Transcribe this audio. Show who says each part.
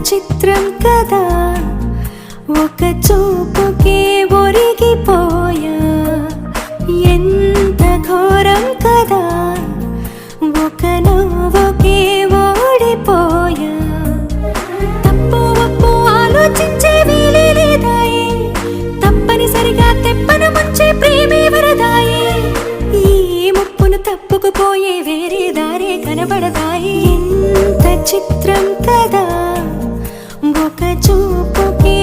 Speaker 1: చిత్రం కదా ఒక చూపుకే ఒరిగిపోయా ఎంత ఘోరం కదా ఒక నవ్వుకే ఓడిపోయా తప్పు ఒప్పు ఆలోచించే వీలే లేదాయే తప్పనిసరిగా తెప్పను ముంచే ప్రేమే వరదాయే ఈ ముప్పును తప్పుకుపోయే వేరే దారే కనబడదాయే ఎంత చిత్రం కదా ఒక చూపుకే